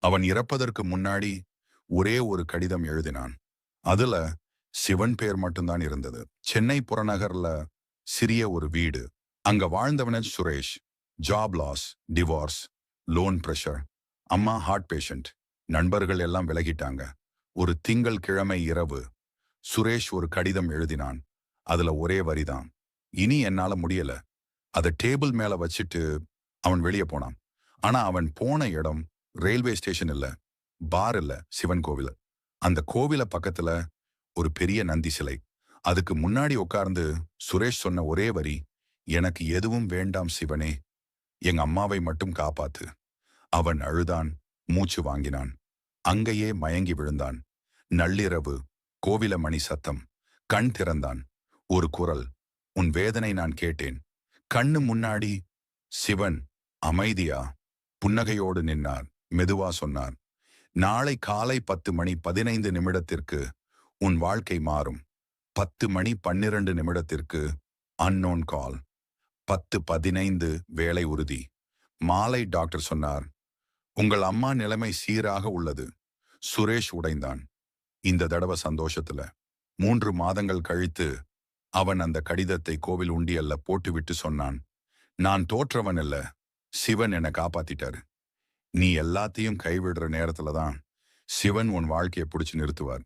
அவன் இறப்பதற்கு முன்னாடி ஒரே ஒரு கடிதம் எழுதினான். அதுல சிவன் பேர் மட்டும்தான் இருந்தது. சென்னை புறநகர்ல சிறிய ஒரு வீடு. அங்க வாழ்ந்தவன Suresh. Job loss, divorce, loan pressure, அம்மா ஹார்ட் பேஷண்ட். நண்பர்கள் எல்லாம் விலகிட்டாங்க. ஒரு திங்கள் கிழமை இரவு சுரேஷ் ஒரு கடிதம் எழுதினான். அதுல ஒரே வரிதான், இனி என்னால முடியல. அதை டேபிள் மேல வச்சுட்டு அவன் வெளியே போனான். ஆனா அவன் போன இடம் ரயில்வே ஸ்டேஷன் இல்ல, பார் இல்ல, சிவன் கோவில். அந்த கோவில பக்கத்துல ஒரு பெரிய நந்தி சிலை. அதுக்கு முன்னாடி உட்கார்ந்து சுரேஷ் சொன்ன ஒரே வரி, எனக்கு எதுவும் வேண்டாம் சிவனே, எங்க அம்மாவை மட்டும் காப்பாத்து. அவன் அழுதான், மூச்சு வாங்கினான், அங்கேயே மயங்கி விழுந்தான். நள்ளிரவு கோவில மணி சத்தம். கண் திறந்தான். ஒரு குரல், உன் வேதனை நான் கேட்டேன். கண்ணு முன்னாடி சிவன் அமைதியா புன்னகையோடு நின்னார். மெதுவா சொன்னார், நாளை காலை 10:15 உன் வாழ்க்கை மாறும். 10:12 அன்னோன் கால். 10:15 வேலை உறுதி. மாலை டாக்டர் சொன்னார், உங்கள் அம்மா நிலைமை சீராக உள்ளது. சுரேஷ் உடைந்தான். இந்த தடவை சந்தோஷத்துல. 3 மாதங்கள் கழித்து அவன் அந்த கடிதத்தை கோவில் உண்டியல்ல போட்டுவிட்டு சொன்னான், நான் தோற்றவன் இல்ல, சிவன் என்னை காப்பாத்திட்டாரு. நீ எல்லாத்தையும் கைவிடுற நேரத்துல தான் சிவன் உன் வாழ்க்கையை பிடிச்சு நிறுத்துவார்.